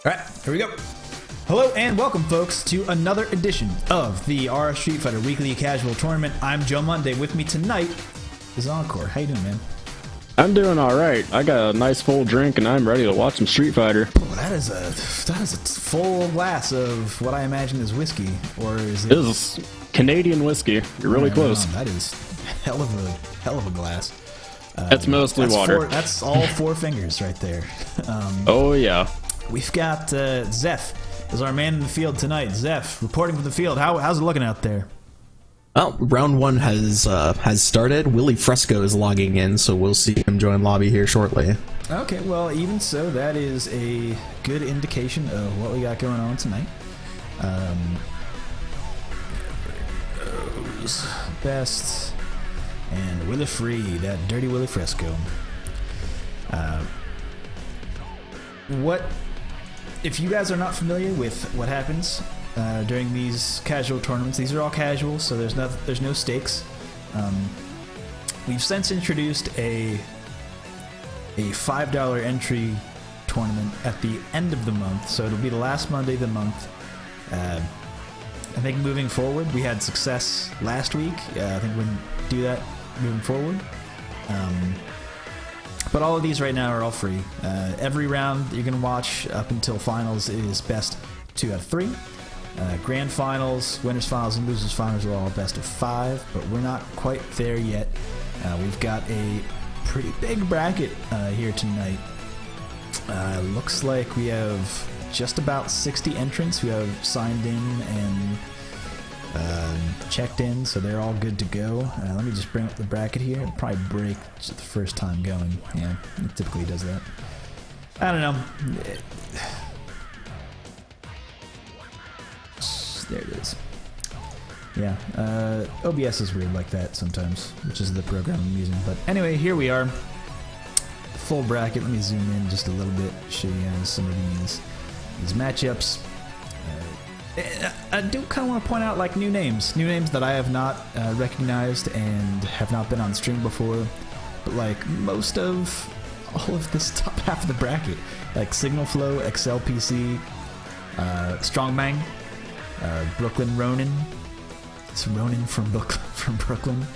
All right, here we go. Hello and welcome, folks, to another edition of the RS Street Fighter Weekly Casual Tournament. I'm Joe Monday. With me tonight is Encore. How you doing, man? I'm doing all right. I got a nice full drink and I'm ready to watch some Street Fighter. Oh, that is a full glass of what I imagine is whiskey, or is it? This is Canadian whiskey. You're really close. That is hell of a glass. That's mostly water. That's all four fingers right there. Oh yeah. We've got Zeph as our man in the field tonight. Zeph, reporting from the field. How's it looking out there? Well, round one has started. Willie Fresco is logging in, so we'll see him join lobby here shortly. Okay, well, even so, that is a good indication of what we got going on tonight. Best and Willie Free, that dirty Willie Fresco. What if you guys are not familiar with what happens during these casual tournaments? These are all casual, so there's no stakes. We've since introduced a $5 entry tournament at the end of the month, so it'll be the last Monday of the month. I think moving forward, we had success last week. I think we're going to do that moving forward. But all of these right now are all free. Every round that you're going to watch up until finals is best 2 out of 3. Grand finals, winners finals, and losers finals are all best of 5, but we're not quite there yet. We've got a pretty big bracket here tonight. Looks like we have just about 60 entrants who have signed in and checked in, so they're all good to go. Let me just bring up the bracket here. It'll probably break just the first time going. Yeah, it typically does that. I don't know. There it is. Yeah, OBS is weird like that sometimes, which is the program I'm using. But anyway, here we are. Full bracket. Let me zoom in just a little bit, show you guys some of these matchups. I do kind of want to point out new names that I have not recognized and have not been on stream before. But most of all of this top half of the bracket, like Signal Flow, XLPC, Strongmang, Brooklyn Ronin. It's Ronin from Brooklyn.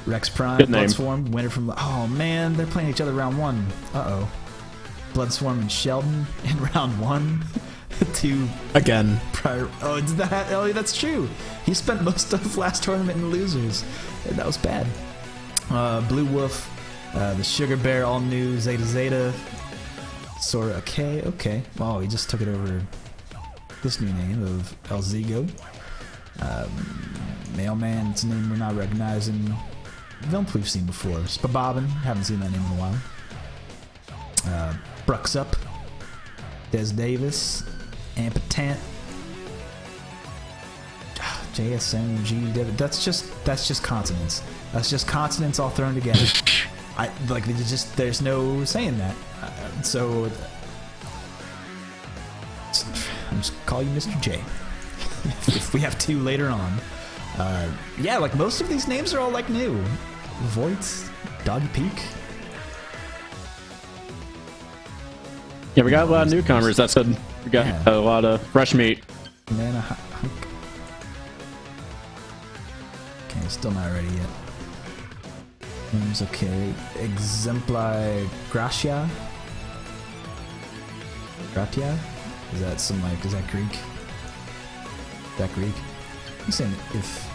Rex Prime, Bloodswarm, winner from. Oh man, they're playing each other round 1. Uh-oh. Bloodswarm and Sheldon in round 1. Two again. Prior. Oh, that's true. He spent most of last tournament in losers. That was bad. Blue Wolf, the Sugar Bear, all new. Zeta Zeta. Sora. Okay. Wow, he just took it over. This new name of El Zigo. Mailman, it's a name we're not recognizing. Villain we've seen before. Spabobbin, haven't seen that name in a while. Bruxup. Des Davis. Ampetant. JSMG. That's just consonants. That's just consonants all thrown together. There's no saying that. So I'm just call you Mr. J. If we have to later on. Yeah, most of these names are all new. Voight, Doggy Peak. Yeah, we got a lot of newcomers. That said, we got a lot of fresh meat. Man, okay, still not ready yet. Name's okay. Exempli Gratia. Gratia? Is that is that Greek? Is that Greek? I'm saying if.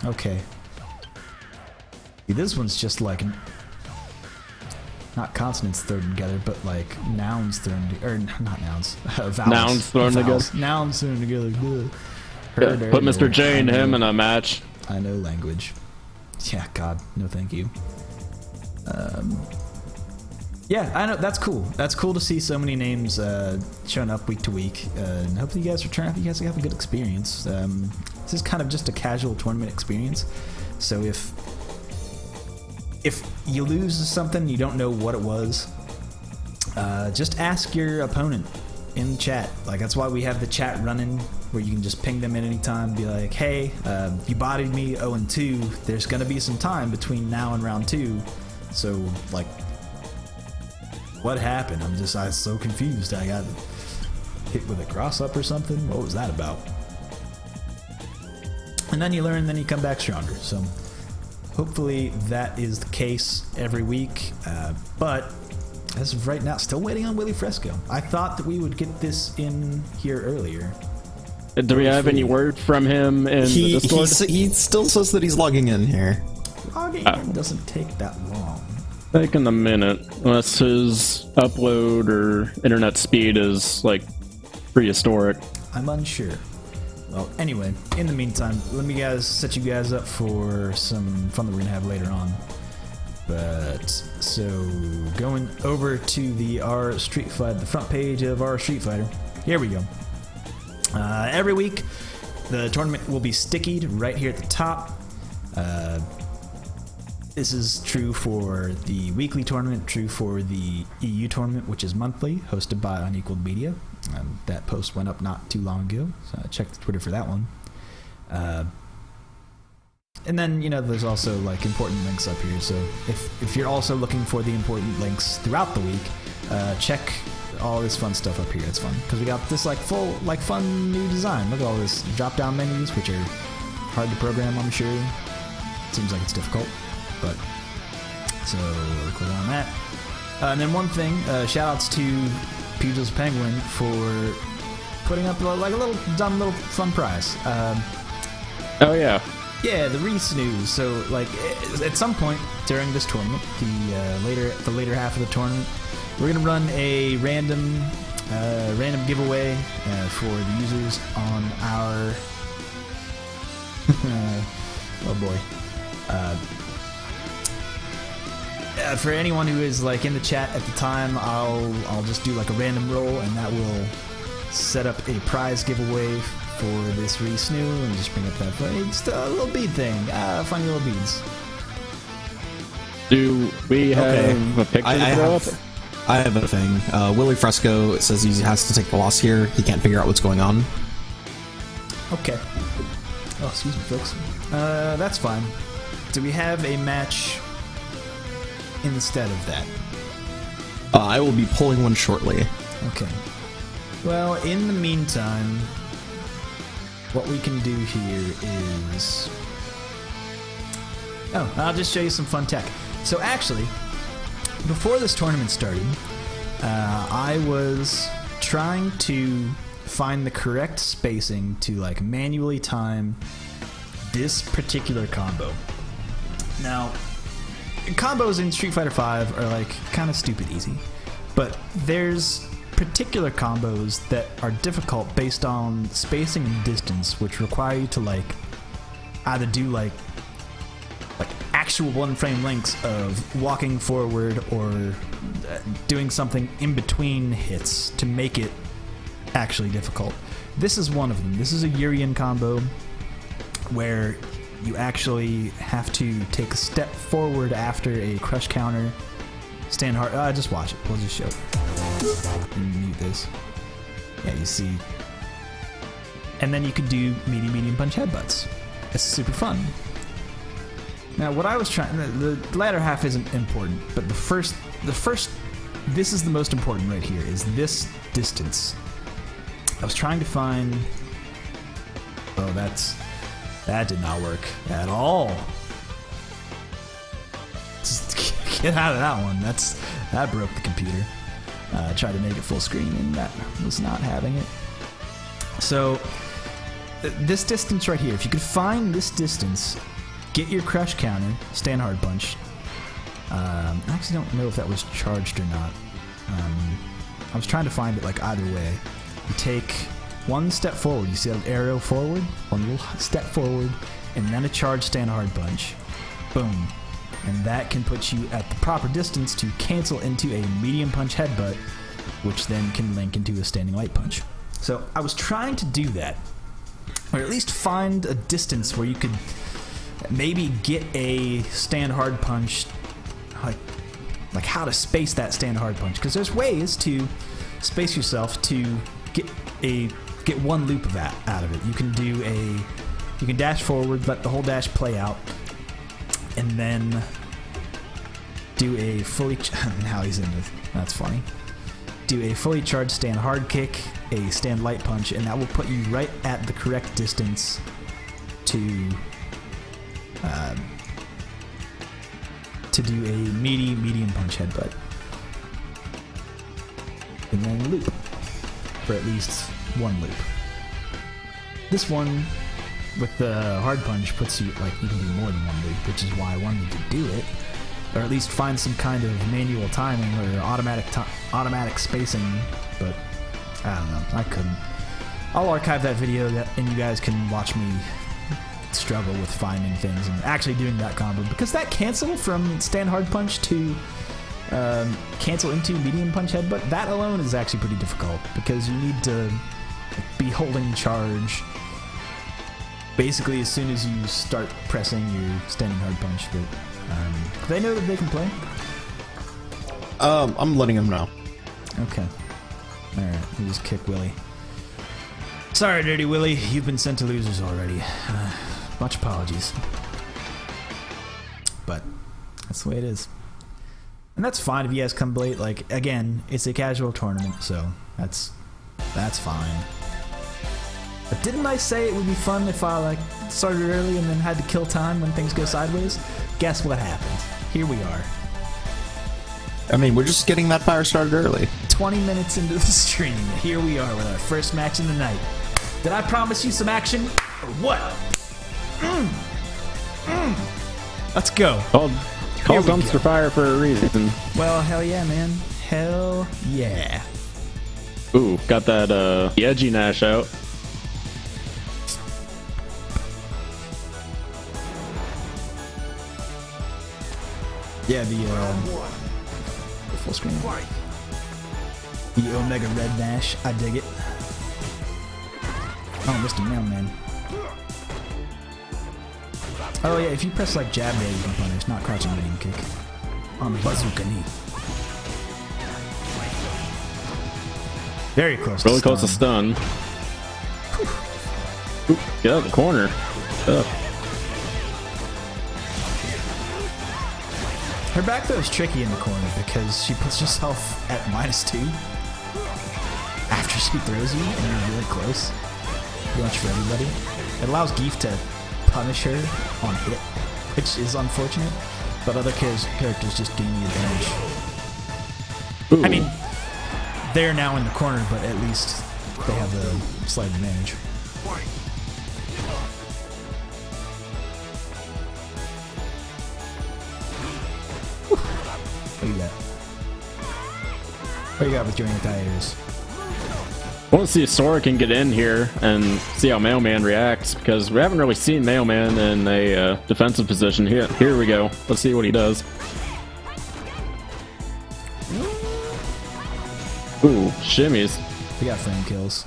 Okay. See, this one's just not consonants thrown together, but nouns thrown together. Or not nouns. Vowels. Nouns thrown together. Nouns thrown together. Yeah, put Mr. J and him in a match. I know language. Yeah, God, no thank you. Yeah, I know, that's cool. That's cool to see so many names showing up week to week. And hopefully you guys return. I think you guys have a good experience. This is kind of just a casual tournament experience. So if you lose something, you don't know what it was, just ask your opponent in the chat. That's why we have the chat running, where you can just ping them at any time, be like, hey, you bodied me 0-2. There's going to be some time between now and round 2. So, what happened? I was so confused. I got hit with a cross up or something. What was that about? And then you learn, then you come back stronger. So hopefully that is the case every week. But as of right now, still waiting on Willie Fresco. I thought that we would get this in here earlier. Do we have any word from him in the Discord? He still says that he's logging in here. Logging in doesn't take that long. Taking a minute, unless his upload or internet speed is like prehistoric. I'm unsure. Well, anyway, in the meantime, let me set you guys up for some fun that we're gonna have later on. But so going over to the front page of our Street Fighter. Here we go. Every week, the tournament will be stickied right here at the top. This is true for the weekly tournament, true for the EU tournament, which is monthly, hosted by Unequaled Media. That post went up not too long ago, so check the Twitter for that one. And then, there's also like important links up here. So if you're also looking for the important links throughout the week, check all this fun stuff up here. It's fun because we got this full fun new design. Look at all this drop-down menus, which are hard to program, I'm sure. Seems like it's difficult, but so click on that. And then one thing, shout-outs to Pugel's Penguin for putting up a little fun prize. Oh yeah. Yeah, the Reese news. So, at some point during this tournament, the later half of the tournament, we're gonna run a random giveaway for the users on our. Oh boy. For anyone who is in the chat at the time, I'll just do a random roll, and that will set up a prize giveaway for this Reese new, and just bring up that just a little bead thing, funny little beads. Do we have a picture to throw up? I have a thing. Willie Fresco says he has to take the loss here. He can't figure out what's going on. Okay. Oh, excuse me, folks. That's fine. Do we have a match instead of that? I will be pulling one shortly. Okay. Well, in the meantime, what we can do here is... Oh, I'll just show you some fun tech. So actually, before this tournament started, I was trying to find the correct spacing to manually time this particular combo. Now, combos in Street Fighter V are kind of stupid easy, but there's particular combos that are difficult based on spacing and distance, which require you to either do actual one frame lengths of walking forward or doing something in between hits to make it actually difficult. This is one of them. This is a Urian combo where you actually have to take a step forward after a crush counter, stand hard. Just watch it. We'll just show it. Mute this. Yeah, you see. And then you could do medium punch headbutts. It's super fun. Now, what I was trying, the latter half isn't important, but the first, this is the most important right here, is this distance. I was trying to find, that did not work at all. Just get out of that one. That broke the computer. Tried to make it full screen, and that was not having it. So, this distance right here, if you could find this distance, get your crush counter, stand hard punch. I actually don't know if that was charged or not. I was trying to find it either way. You take one step forward, you see that arrow forward, one little step forward, and then a charged stand hard punch. Boom. And that can put you at the proper distance to cancel into a medium punch headbutt, which then can link into a standing light punch. So I was trying to do that, or at least find a distance where you could maybe get a stand hard punch, like how to space that stand hard punch, because there's ways to space yourself to get one loop of that out of it. You can dash forward, let the whole dash play out, and then do a fully... now he's in it. That's funny. Do a fully charged stand hard kick, a stand light punch, and that will put you right at the correct distance to do a medium punch headbutt. And then loop for at least one loop. This one with the hard punch puts you, like, you can do more than one loop, which is why I wanted to do it. Or at least find some kind of manual timing or automatic spacing, but I don't know, I couldn't. I'll archive that video and you guys can watch me struggle with finding things and actually doing that combo, because that cancel from stand hard punch to cancel into medium punch headbutt, that alone is actually pretty difficult, because you need to be holding charge basically as soon as you start pressing your standing hard punch. But they know that they can play? I'm letting him know. Okay. Alright, we just kick Willie. Sorry, Dirty Willie, you've been sent to losers already. Much apologies. But that's the way it is. And that's fine if you guys come late. Like, again, it's a casual tournament, so that's fine. But didn't I say it would be fun if I, like, started early and then had to kill time when things go sideways? Guess what happened? Here we are. I mean, we're just getting that fire started early. 20 minutes into the stream, here we are with our first match of the night. Did I promise you some action, or what? Let's go. Called Here we dumpster go. fire for a reason. Well, hell yeah, man. Hell yeah. Ooh, got that the edgy Nash out. Yeah, the full screen. The Omega Red Dash. I dig it. Oh, Mr. Mailman. Oh yeah, if you press like jab there, you can punish, not crouching medium kick. On bazooka knee. Very close. Really close to stun. Ooh, get out of the corner. Her back throw is tricky in the corner because she puts herself at -2 after she throws you and you're really close. Pretty much for everybody. It allows Geef to punish her on hit, which is unfortunate, but other characters just gain the advantage. Ooh. I mean, they're now in the corner, but at least they have the slight advantage. What do you got? What do you got with your anti-airs? I want to see if Sora can get in here and see how Mailman reacts, because we haven't really seen Mailman in a defensive position. Here we go. Let's see what he does. Ooh, shimmies. We got frame kills.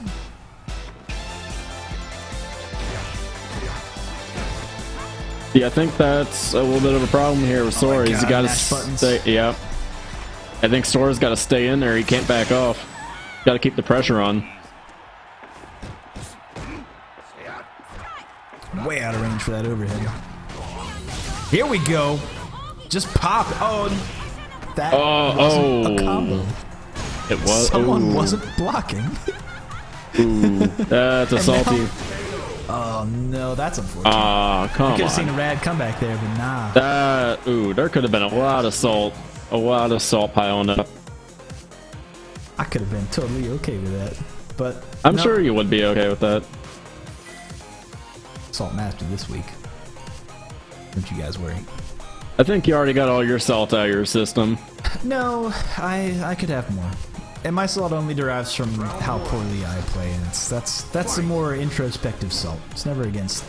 Yeah, I think that's a little bit of a problem here with Sora. He's God, got to mash buttons. stay. Yeah, I think Sora's got to stay in there. He can't back off. Got to keep the pressure on. Way out of range for that overhead. Here we go. Just pop. Oh, that wasn't a combo. It was. Someone ooh. wasn't blocking. Ooh, that's a And salty. now- Oh no, that's unfortunate. Ah, come Could have seen a on. rad comeback there, but nah. That. Ooh, there could have been a lot of salt. A lot of salt piling up. I could have been totally okay with that, but I'm no. sure you would be okay with that. Salt master this week. Don't you guys worry. I think you already got all your salt out of your system. No, I could have more. And my salt only derives from how poorly I play, and that's a more introspective salt. It's never against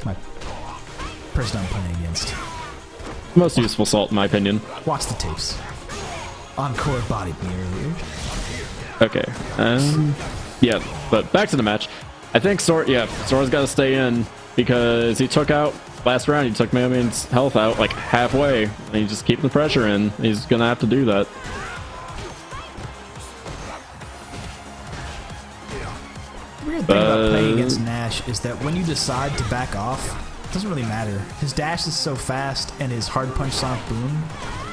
my person I'm playing against. Most useful salt, in my opinion. Watch the tapes. Encore bodied me earlier. Okay. Yeah, but back to the match. I think Sora's got to stay in because he took out last round. He took Mailman's health out like halfway, and he just keep the pressure in. He's gonna have to do that. The weird thing about playing against Nash is that when you decide to back off, it doesn't really matter. His dash is so fast and his hard punch sonic boom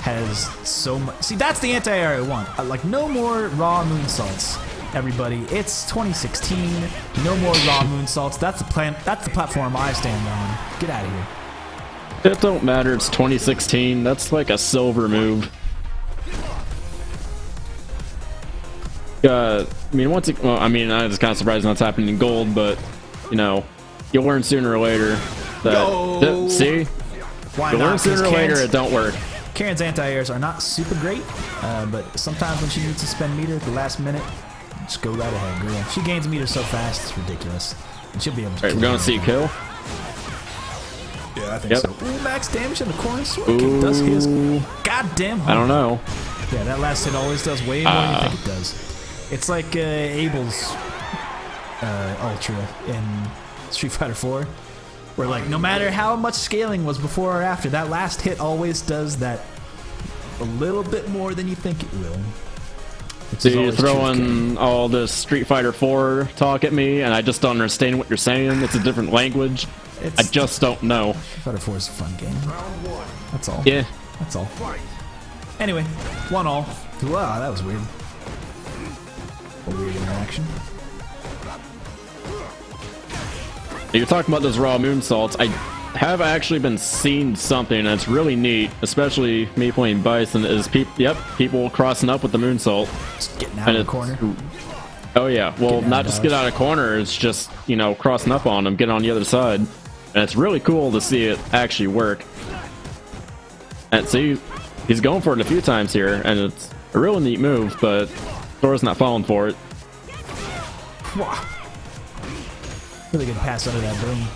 has so much. See, that's the anti-air I want. Like, no more raw moonsaults, everybody. It's 2016. No more raw moonsaults. That's the plan. That's the platform I stand on. Get out of here. It don't matter. It's 2016. That's like a silver move. I mean, once it, well, I mean, I was kind of surprised that's happening in gold, but you know, you'll learn sooner or later that. See, Why you'll not? learn sooner or 'Cause later it don't work. Karen's anti-airs are not super great, but sometimes when she needs to spend meter at the last minute, just go right ahead, girl. She gains meter so fast, it's ridiculous. And she'll be able to. All right, we're gonna see a kill. Yeah, I think Yep. so. Ooh, max damage in the corner. Sword kick does his goddamn I don't know. Yeah, that last hit always does way more than you think it does. It's like Abel's Ultra in Street Fighter 4, where like no matter how much scaling was before or after, that last hit always does that a little bit more than you think it will. So you're throwing all this Street Fighter 4 talk at me, and I just don't understand what you're saying. It's a different language. I just don't know. Street Fighter 4 is a fun game. That's all. Yeah. That's all. Anyway, 1-all. Wow, that was weird. A weird interaction. You're talking about those raw moonsaults. I have actually been seeing something that's really neat, especially me playing Bison, is people crossing up with the moonsault. Just getting out of the corner. Oh yeah, well, Getting out not of just get dodge. out of corners, just, you know, crossing up on them, get on the other side. And it's really cool to see it actually work. And see, he's going for it a few times here, and it's a real neat move, but Sora's not falling for it. Wow. Really good pass under that boom.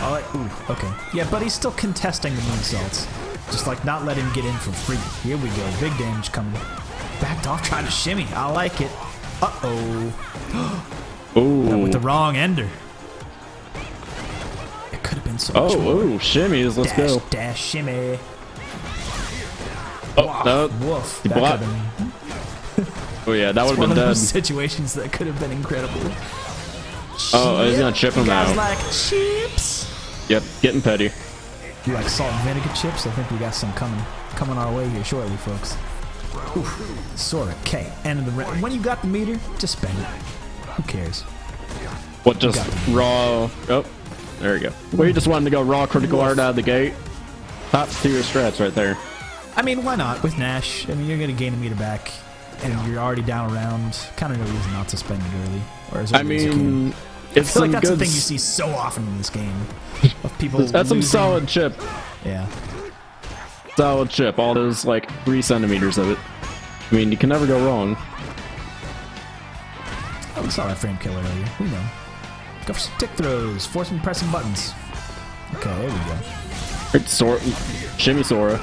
Oh, like, ooh, okay. Yeah, but he's still contesting the moonsaults. Just like not letting him get in for free. Here we go. Big damage coming. Backed off, trying to shimmy. I like it. Uh-oh. Ooh. With the wrong ender. It could have been so much Oh, more. ooh, shimmies, let's Dash, go. dash, shimmy. Oh, no. Woof. He That blocked. could have been Oh yeah, that would have one been of dead. those situations that could have been incredible. Oh, he's gonna chip him You guys out. like chips? Yep, getting petty. You like salt and vinegar chips? I think we got some coming our way here shortly, folks. Oof. Sora K. End of the round. When you got the meter, just spend it. Who cares? What, just raw? Oh, there we go. Well, you just wanted to go raw critical art out of the gate. Top tier strats right there. I mean, why not? With Nash, I mean, you're gonna gain a meter back, and you're already down around. Kind of no reason not to spend it early. Or is there I a reason you mean, can? it's I feel like some that's good. the thing you see so often in this game of people. That's some losing. solid chip. Yeah. Solid chip. All those like 3 centimeters of it. I mean, you can never go wrong. Oh, we saw that frame killer earlier. Who knows? Go for some tick throws. Force him pressing buttons. Okay, there we go. It's Shimmy Sora.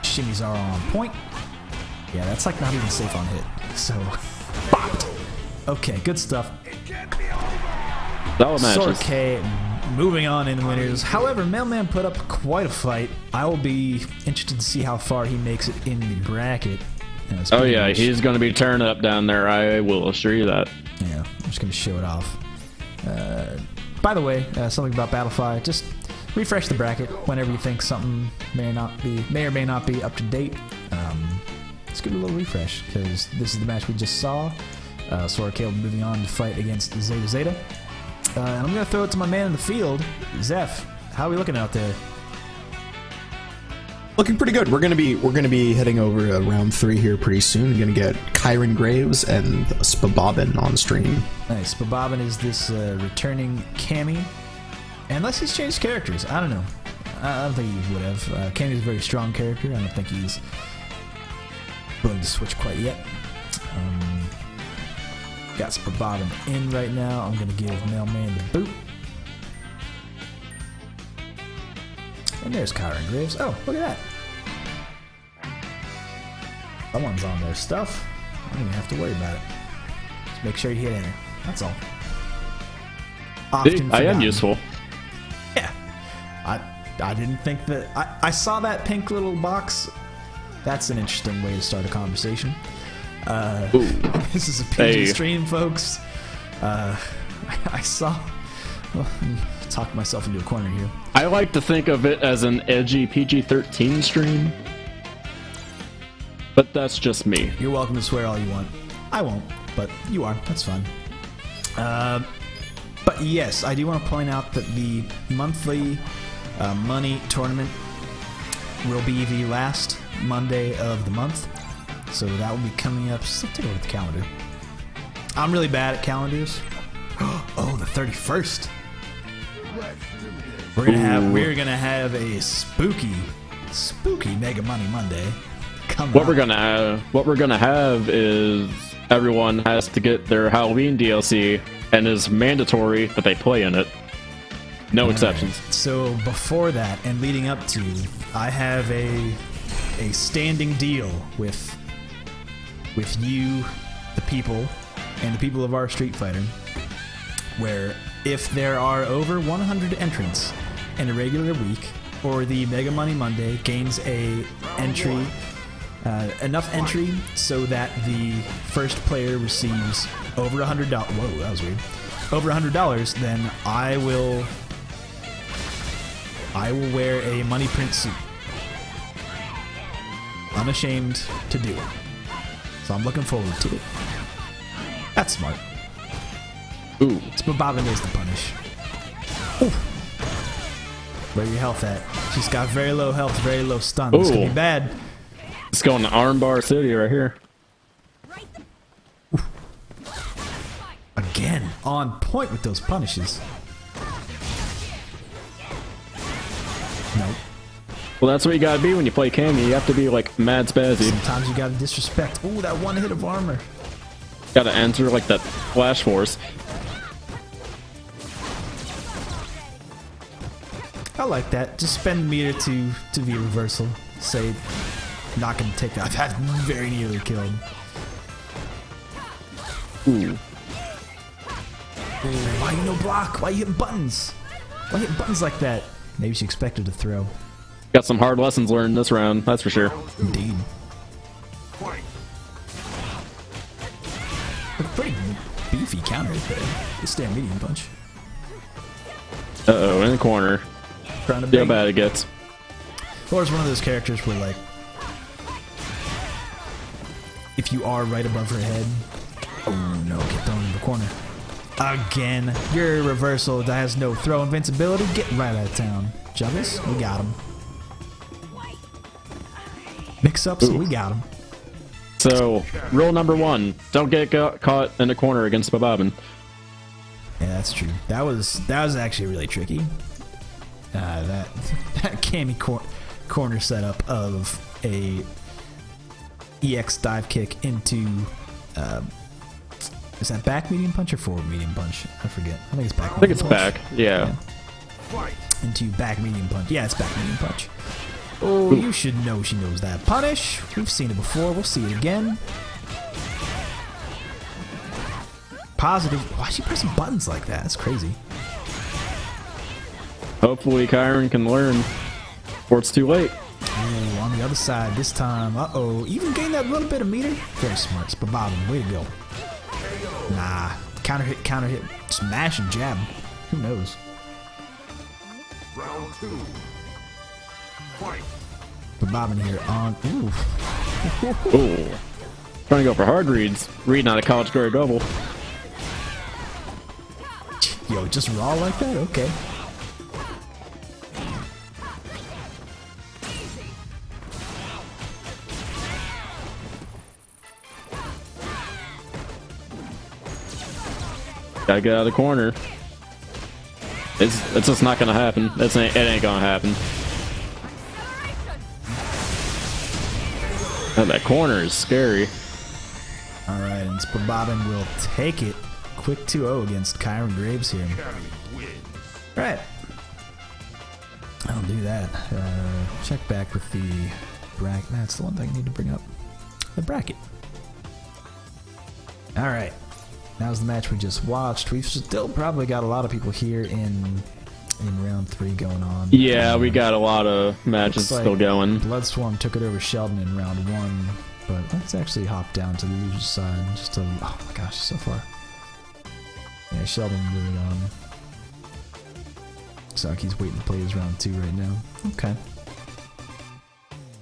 Shimmies are on point. Yeah, that's like not even safe on hit. So, bopped. Okay, good stuff. Solid Sora matches. K moving on in winners. However, Mailman put up quite a fight. I will be interested to see how far he makes it in the bracket. Oh yeah, he's gonna be turning up down there. I will assure you that. Yeah, I'm just going to show it off. By the way, something about Battlefy, just refresh the bracket whenever you think something may or may not be up to date. Let's give it a little refresh, because this is the match we just saw. Sora K moving on to fight against Zeta Zeta. And I'm going to throw it to my man in the field, Zeph. How are we looking out there? Looking pretty good. We're gonna be heading over to round 3 here pretty soon. We're gonna get Kyron Graves and Spabobin on stream. Nice. Bobbin is this returning Cammy. Unless he's changed characters. I don't know. I don't think he would have. Cammy's a very strong character. I don't think he's willing to switch quite yet. Got Spabobin in right now. I'm going to give Mailman the boot. And there's Kyron Graves. Oh, look at that. Someone's on their stuff. I don't even have to worry about it. Just make sure you hit enter. That's all. See, Often I am forgotten. useful. Yeah. I didn't think that... I saw that pink little box. That's an interesting way to start a conversation. Ooh. This is a PG Hey. stream, folks. I saw... Well, talk myself into a corner here. I like to think of it as an edgy PG-13 stream, but that's just me. You're welcome to swear all you want. I won't, but you are. That's fine. But yes, I do want to point out that the monthly money tournament will be the last Monday of the month. So that will be coming up. Just take a look at the calendar. I'm really bad at calendars. Oh, the 31st. We're gonna have a spooky Mega Money Monday coming What up. we're gonna have is everyone has to get their Halloween DLC, and is mandatory that they play in it. No exceptions. So before that and leading up to, I have a standing deal with you, the people, and the people of our Street Fighter, where if there are over 100 entrants in a regular week, or the Mega Money Monday gains enough entry so that the first player receives over $100. Whoa, that was weird. Over $100, then I will wear a money print suit. Unashamed to do it. So I'm looking forward to it. That's smart. Ooh. Bobbin knows the punish. Ooh. Where your health at? She's got very low health, very low stun. This could be Ooh. bad. Let's go in the Armbar City right here. Ooh. Again, on point with those punishes. Nope. Well, that's what you gotta be when you play Cammy. You have to be like mad spazzy. Sometimes you gotta disrespect. Ooh, that one hit of armor. Gotta enter like that Flash Force. I like that. Just spend meter to the reversal. Say, not gonna take that. I've had very nearly killed. Ooh. Ooh, why you no block? Why you hitting buttons? Why hitting buttons like that? Maybe she expected to throw. Got some hard lessons learned this round, that's for sure. Indeed. A pretty beefy counter there. Just stand medium punch. Uh-oh, in the corner. Trying to See how bait. bad it gets. Or it's one of those characters where, like, if you are right above her head, oh no, get thrown in the corner. Again, your reversal that has no throw invincibility. Get right out of town. Juggles, we got him. Mix-ups, we got him. So, rule number 1, don't get caught in the corner against Bobbin. Yeah, that's true. That was actually really tricky. That Cammy corner setup of a EX dive kick into is that back medium punch or forward medium punch? I forget. I think it's back. I think it's back, yeah. Into back medium punch. Yeah, it's back medium punch. Oh, you should know she knows that. Punish. We've seen it before. We'll see it again. Positive. Why is she pressing buttons like that? That's crazy. Hopefully Kyron can learn before it's too late. Ooh, on the other side this time. Uh-oh. Even gained that little bit of meter. Very smart. Bobbin, way to go. Nah. Counter hit. Smash and jab. Who knows? Round 2. Fight. Bobbin here on. Ooh. Ooh. Trying to go for hard reads. Reading out a college grade double. Yo, just raw like that? Okay. Gotta get out of the corner. It's just not gonna happen. It ain't gonna happen. Oh, that corner is scary. Alright, and Bobbin will take it. Quick 2-0 against Kyron Graves here. Alright. I'll do that. Check back with the bracket. That's the one thing I need to bring up. The bracket. Alright. That was the match we just watched. We've still probably got a lot of people here in round 3 going on. Yeah, we got a lot of matches Looks like still going. Bloodswarm took it over Sheldon in round 1, but let's actually hop down to the loser's side just to. Oh my gosh, so far. Yeah, Sheldon moving on. Saki's waiting to play his round 2 right now. Okay.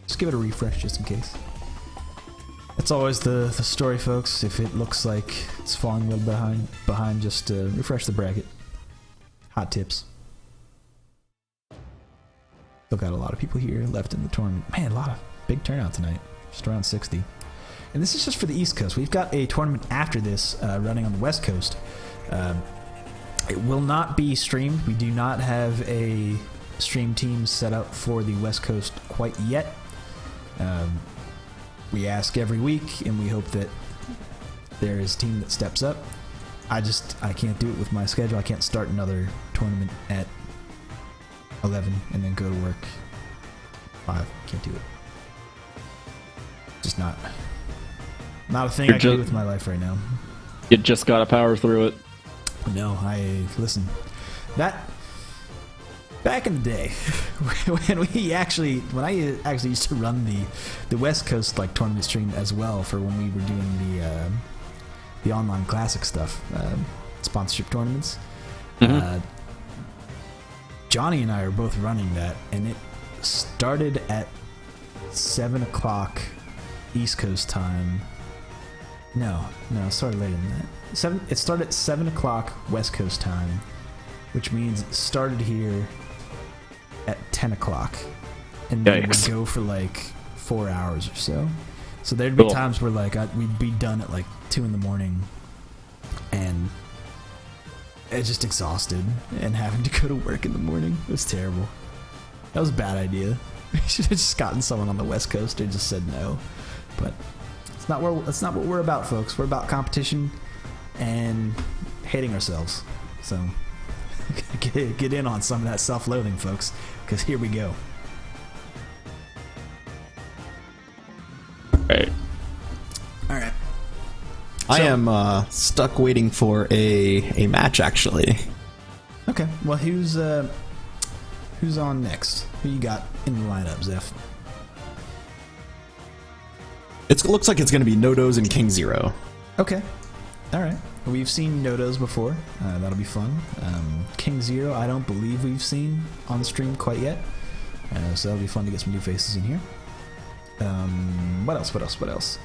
Just give it a refresh just in case. That's always the story, folks. If it looks like it's falling a little behind, just refresh the bracket. Hot tips. Still got a lot of people here left in the tournament. Man, a lot of big turnout tonight. Just around 60. And this is just for the East Coast. We've got a tournament after this running on the West Coast. It will not be streamed. We do not have a stream team set up for the West Coast quite yet. We ask every week, and we hope that there is a team that steps up. I can't do it with my schedule. I can't start another tournament at 11 and then go to work 5. Can't do it. Just not a thing I can do with my life right now. You just gotta power through it. No, listen. That back in the day, when I actually used to run the West Coast like tournament stream as well for when we were doing the online classic stuff, sponsorship tournaments. Mm-hmm. Johnny and I are both running that, and it started at 7 o'clock East Coast time. No, it started later than that. It started at 7 o'clock West Coast time, which means it started here at 10 o'clock. And then would go for like 4 hours or so. So there'd be times where like we'd be done at like 2 in the morning and it's just exhausted and having to go to work in the morning. It was terrible. That was a bad idea. We should have just gotten someone on the West Coast and just said no. But that's not what we're about, folks. We're about competition and hating ourselves. So get in on some of that self-loathing, folks, because here we go. Right. All right. I am stuck waiting for a match, actually. Okay. Well, who's on next? Who you got in the lineup, Zeph? It looks like it's going to be Nodos and King Zero. Okay. All right. We've seen Nodos before. That'll be fun. King Zero, I don't believe we've seen on the stream quite yet. So that'll be fun to get some new faces in here. What else?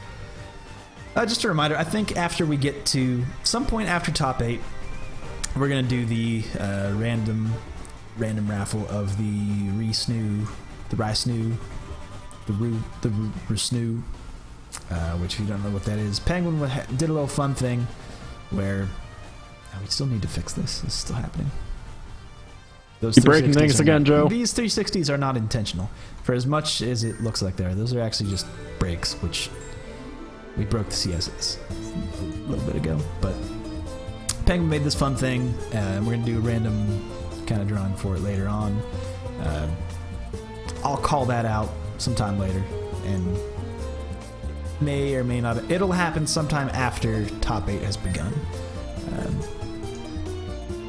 Just a reminder, I think after we get to some point after top 8, we're going to do the random raffle of the Resnoo, the Rysnoo, the Resnoo, which if you don't know what that is, Penguin did a little fun thing where we still need to fix this. This is still happening. Those you breaking things again, Joe? These 360s are not intentional. For as much as it looks like they are, those are actually just breaks, which we broke the CSS a little bit ago. But Penguin made this fun thing, and we're going to do a random kind of drawing for it later on. I'll call that out sometime later, and may or may not. It'll happen sometime after top 8 has begun.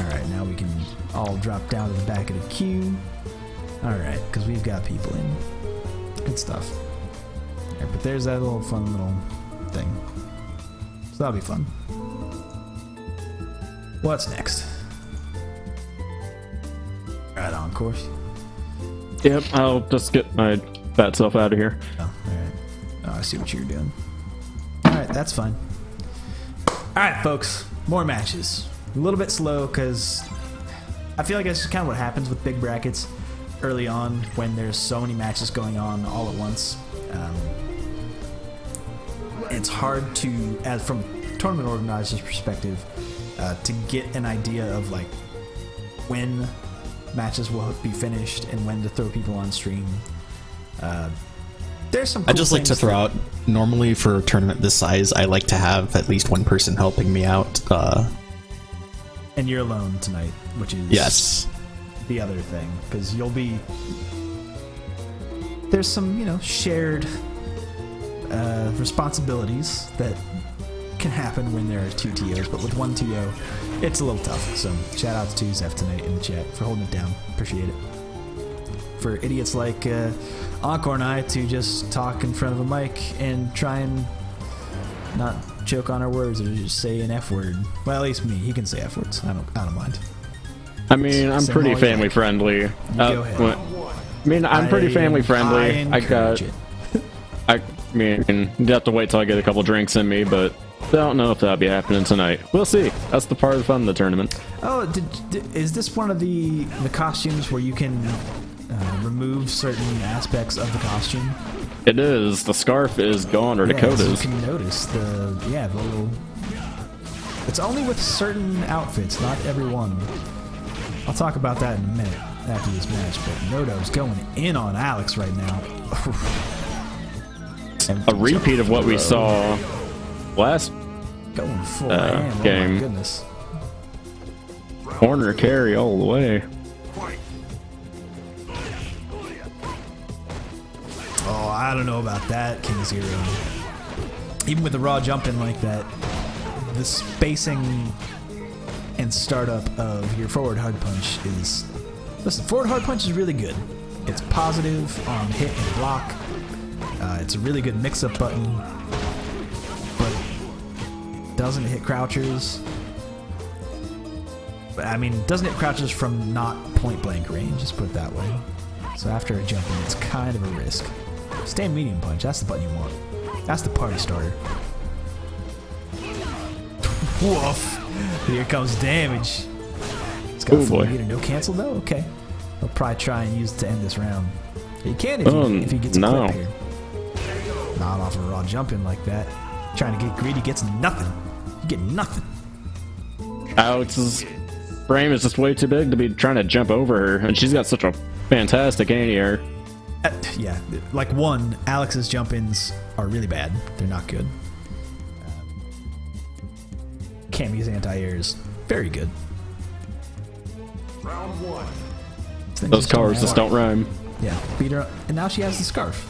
Alright, now we can all drop down to the back of the queue. Alright, because we've got people in. Good stuff. Alright, but there's that little fun little thing. So that'll be fun. What's next? Right on course. Yep, I'll just get my fat self out of here. Oh, alright. Oh, I see what you're doing. Alright, that's fine. Alright, folks. More matches. A little bit slow because I feel like that's just kind of what happens with big brackets early on when there's so many matches going on all at once. It's hard to, as from a tournament organizer's perspective, to get an idea of like when matches will be finished and when to throw people on stream. There's some cool I just like to throw out, normally for a tournament this size, I like to have at least one person helping me out. And you're alone tonight, which is yes, the other thing, because you'll be... There's some, shared responsibilities that can happen when there are 2 TOs, but with 1 TO, it's a little tough. So shout out to Zeph tonight in the chat for holding it down. Appreciate it. For idiots like Encore and I to just talk in front of a mic and try and not choke on our words or just say an F word. Well, at least me. He can say F words. I don't mind. I mean, I'm Say pretty all you family like. friendly. Go ahead. I mean, I'm pretty family friendly. I got. encourage it. I mean, you have to wait till I get a couple drinks in me, but don't know if that'll be happening tonight. We'll see. That's the part of the fun of the tournament. Oh, is this one of the costumes where you can remove certain aspects of the costume? It is. The scarf is gone, or Yeah, Dakota's. you can notice the little. It's only with certain outfits, not every one. I'll talk about that in a minute after this match. But Nodo's going in on Alex right now. A repeat of what we saw last Going full ham. Oh game. my goodness. corner carry all the way. Fight. Oh, I don't know about that, King Zero. Even with the raw jumping like that, the spacing and startup of your forward hard punch is... Listen, forward hard punch is really good. It's positive on hit and block. It's a really good mix-up button, but doesn't hit crouchers. But, I mean, doesn't hit crouchers from not point-blank range, just put it that way. So after a jumping, it's kind of a risk. Stand medium punch, that's the button you want. That's the party starter. Woof! Here comes damage. It's got Oh, full boy. meter. No cancel though? Okay. He'll probably try and use it to end this round. He can if he gets a no. clip here. Not off a raw jumping like that. Trying to get greedy gets nothing. You get nothing. Alex's frame is just way too big to be trying to jump over her, and she's got such a fantastic anti-air. Yeah, like one, Alex's jump-ins are really bad. They're not good. Cammy's anti-air is very good. Round one. Things Those colors just don't rhyme. Yeah, beat her up. And now she has the scarf.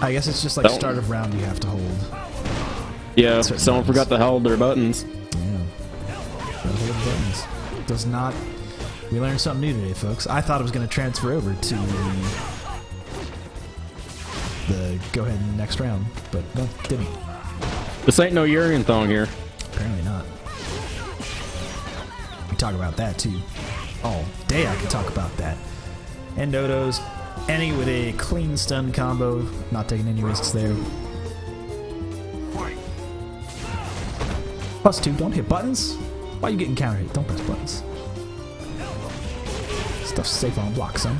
I guess it's just like Don't- start of round you have to hold. Yeah, Certain someone buttons. forgot to hold their buttons. Yeah. Gotta hold the buttons. Does not... We learned something new today, folks. I thought it was going to transfer over to the go ahead and next round, but no, didn't. This ain't no Urian thong here. Apparently not. We talk about that too. All day I could talk about that. And Dodo's ending with a clean stun combo, not taking any risks there. Fight. +2, don't hit buttons. Why are you getting counter hit? Don't press buttons. Stuff's safe on block, son.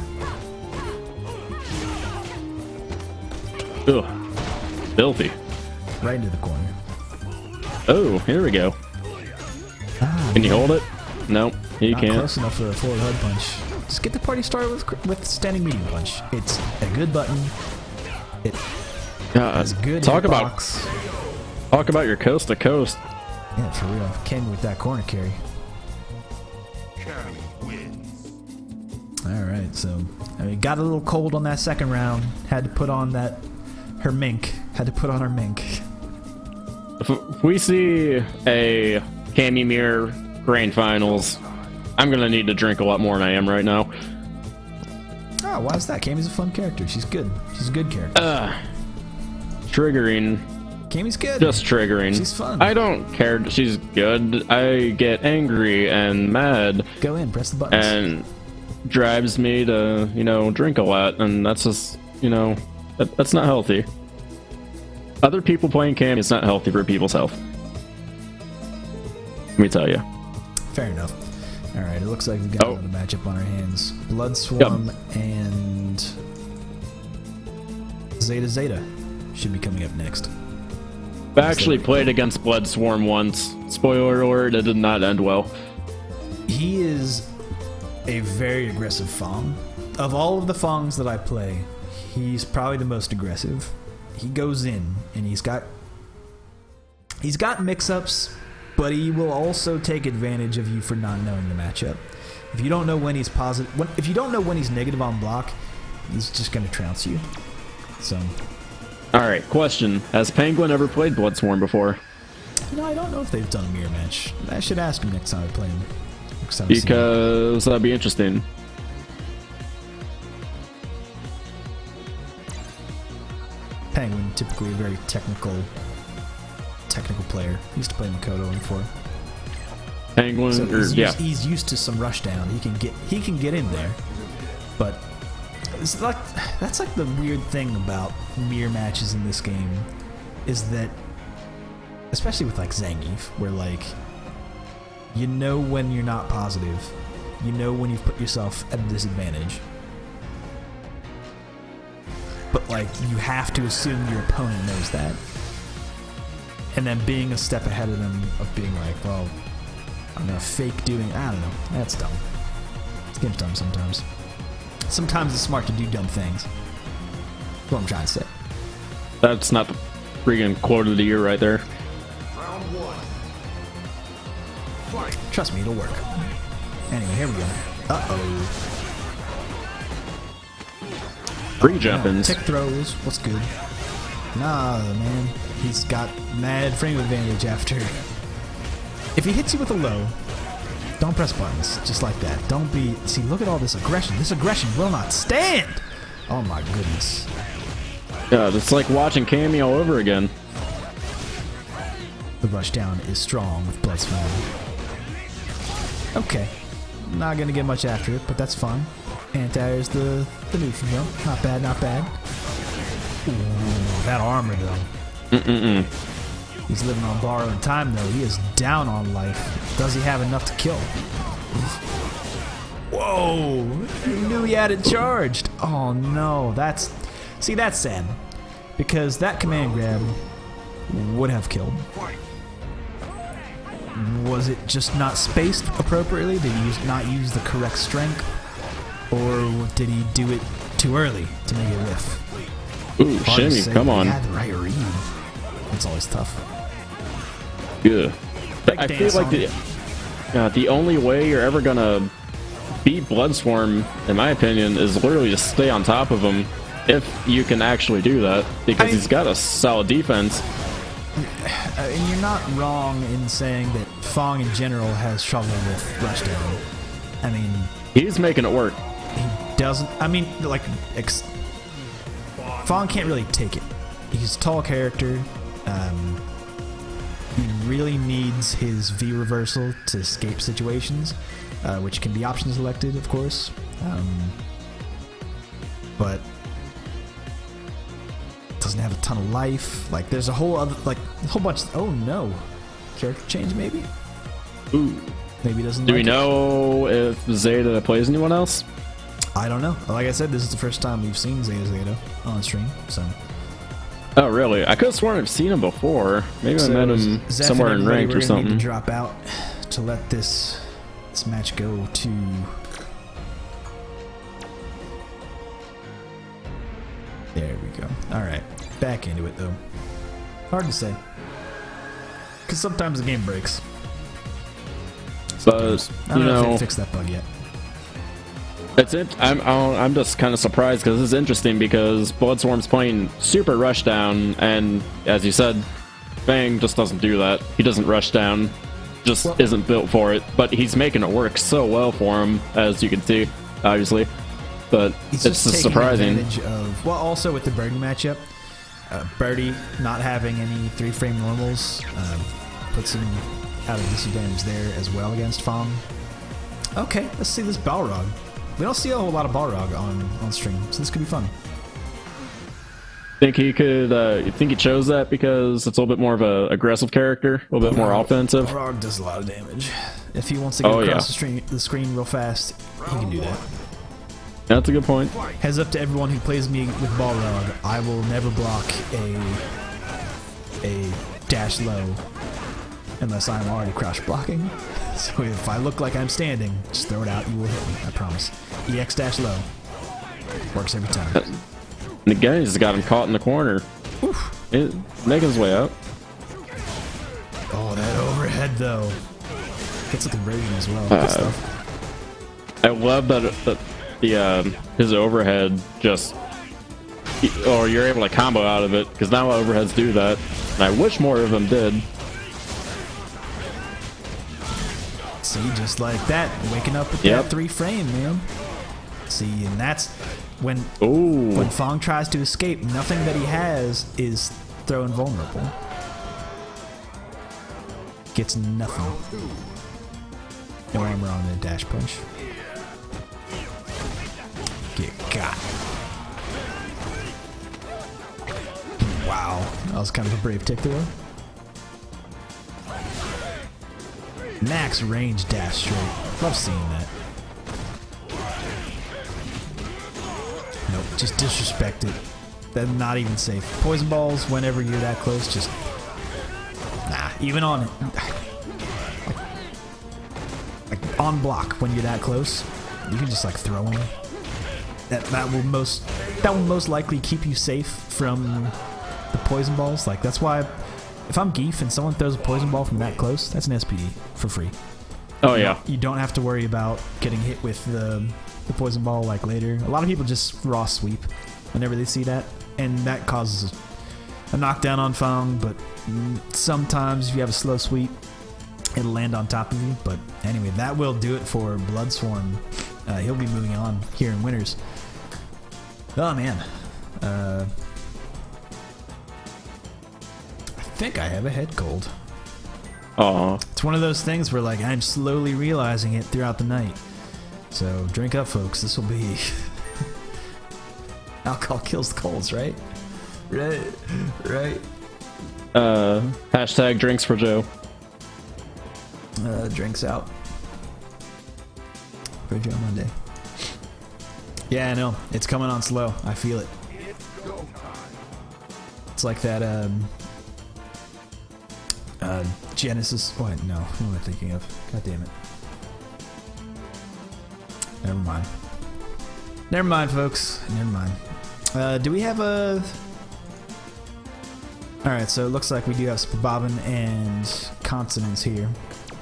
Ugh. Filthy. Right into the corner. Oh, here we go. Can you hold it? Nope, you Not can't. close enough for a forward hard punch. Just get the party started with standing medium punch. It's a good button. It has good talk about hitbox. your coast to coast. Yeah, for real. Came with that corner carry. Cammy wins. Alright, so I mean, got a little cold on that second round. Had to put on her mink. Had to put on her mink. If we see a Cammy Mirror Grand Finals, I'm gonna need to drink a lot more than I am right now. Oh, why is that? Cammy's a fun character. She's good. She's a good character. Triggering. Cammy's good. Just triggering. She's fun. I don't care that she's good. I get angry and mad Go in, press the buttons. and drives me to, drink a lot, and that's just, that's not healthy. Other people playing Cammy is not healthy for people's health. Let me tell you. Fair enough. Alright, it looks like we've got another matchup on our hands. Blood Swarm and Zeta Zeta should be coming up next. I actually played against Blood Swarm once. Spoiler alert, it did not end well. He is a very aggressive Fong. Of all of the Fongs that I play, he's probably the most aggressive. He goes in and he's got mix-ups, but he will also take advantage of you for not knowing the matchup. If you don't know when he's positive, if you don't know when he's negative on block, he's just going to trounce you. So, Alright, question. Has Penguin ever played Bloodsworn before? I don't know if they've done a mirror match. I should ask him next time I play him. Next time I see him. Because that'd be interesting. Penguin, typically a very technical player. He used to play Makoto before. Penguin, So or he's, yeah. he's used to some rushdown. He can get in there, but it's like that's like the weird thing about mirror matches in this game, is that especially with like Zangief, where like you know when you're not positive, you know when you've put yourself at a disadvantage, but like you have to assume your opponent knows that, and then being a step ahead of them of being like, well, I'm gonna fake doing. I don't know. That's dumb. This game's dumb sometimes. Sometimes it's smart to do dumb things. That's what I'm trying to say. That's not the freaking quote of the year right there. Round one. Fight. Trust me, it'll work. Anyway, here we go. Uh-oh. Free jump-ins. Tick throws. What's good? Nah, man. He's got mad frame advantage after. If he hits you with a low, don't press buttons. Just like that. Don't be... See, look at all this aggression. This aggression will not stand! Oh my goodness. God, it's like watching Cammy all over again. The rushdown is strong with Blood's Family. Okay. Not gonna get much after it, but that's fun. Anti-air's the neutral jump. Not bad, not bad. Ooh, that armor though. He's living on borrowed time though. He is down on life. Does he have enough to kill? Whoa! He knew he had it charged. Oh no, that's... See, that's sad. Because that command grab would have killed. Fight. Was it just not spaced appropriately? Did he not use the correct strength? Or did he do it too early to make it whiff? Ooh, Hard to shimmy, say, come but on. he had the right read. It's always tough. Yeah. Big I feel dance like the only way you're ever gonna beat Bloodstorm, in my opinion, is literally just stay on top of him. If you can actually do that, because he's got a solid defense. And you're not wrong in saying that Fong in general has trouble with rushdown. I mean, He's making it work. he doesn't. I mean, like, Fong can't really take it. He's a tall character. He really needs his V reversal to escape situations, which can be option selected, of course. But doesn't have a ton of life. Like, there's a whole other, like, a whole bunch. Oh no, character change maybe. Ooh. Maybe he doesn't. Do like we it. know if Zeta plays anyone else? I don't know. Like I said, this is the first time we've seen Zeta on stream, so. Oh, really? I could have sworn I've seen him before. Maybe I met him Zeph somewhere and in everybody, ranked or we're gonna need something. to drop out to let this match go to. There we go. All right, back into it though. Hard to say, because sometimes the game breaks. But I you don't know if they know, fixed that bug yet. it's it. I'm just kind of surprised because this is interesting because Bloodstorm's playing super rushdown, and as you said, Fang just doesn't do that. He doesn't rush down. Just Well- isn't built for it. But he's making it work so well for him, as you can see, obviously. But He's it's just taking surprising. advantage of, well, also with the Birdie matchup, Birdie not having any 3-frame normals puts him out of disadvantage there as well against Fong. Okay, let's see this Balrog. We don't see a whole lot of Balrog on stream, so this could be fun. Think he could? You think he chose that because it's a little bit more of a aggressive character, a little bit more offensive? Balrog does a lot of damage. If he wants to get Oh, across yeah. the screen real fast, he can do that. That's a good point. Heads up to everyone who plays me with Balrog, I will never block a dash low unless I'm already crouch blocking. So if I look like I'm standing, just throw it out, you will hit me, I promise. EX dash low. Works every time. And again, he's got him caught in the corner. Making his way out. Oh, that overhead though. Gets a conversion as well. Good stuff. I love that his overhead just, or you're able to combo out of it because now overheads do that, and I wish more of them did. See, just like that, waking up with Yep. that 3-frame, man. See, and that's when Ooh, Fong tries to escape, nothing that he has is thrown vulnerable. Gets nothing. No armor on the dash punch. Get got. Wow, that was kind of a brave tick there. Max range dash straight. Love seeing that. Nope, just disrespect it. That's not even safe. Poison balls, whenever you're that close, just... Nah, even on... Like, on block, when you're that close, you can just, like, throw them. That will most likely keep you safe from the poison balls. Like, that's why... If I'm Geef and someone throws a poison ball from that close, that's an SPD for free. Oh yeah. You don't have to worry about getting hit with the poison ball like later. A lot of people just raw sweep whenever they see that, and that causes a knockdown on Fang, but sometimes if you have a slow sweep, it'll land on top of you. But anyway, that will do it for Bloodsworn. He'll be moving on here in Winners. Oh man. I think I have a head cold. Aw. It's one of those things where, like, I'm slowly realizing it throughout the night. So drink up, folks. This will be alcohol kills the colds, right? Right. Hashtag drinks for Joe. Drinks out for Joe Monday. Yeah, I know. It's coming on slow. I feel it. It's like that Genesis. What? No, who am I thinking of? God damn it. Never mind, folks. Never mind. Do we have a... Alright, so it looks like we do have Spabobbin and Consonants here.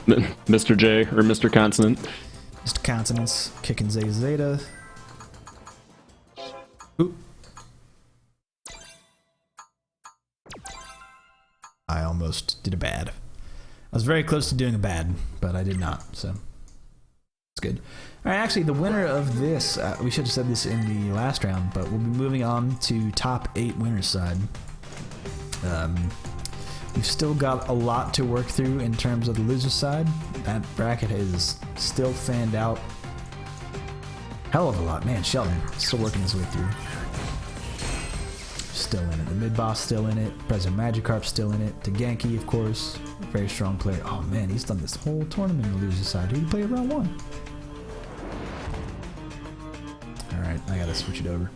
Mr. J or Mr. Consonant. Mr. Consonants kicking Zeta Zeta. Oop. I almost did a bad. I was very close to doing a bad, but I did not, so it's good. Alright, actually, the winner of this, we should have said this in the last round, but we'll be moving on to top 8 winners side. We've still got a lot to work through in terms of the loser side. That bracket is still fanned out. Hell of a lot. Man, Sheldon still working his way through. Still in it. The mid-boss still in it. President Magikarp still in it. Tegenki, of course. Very strong player. Oh man, he's done this whole tournament in the loser side. Dude, he played round 1. Alright, I gotta switch it over.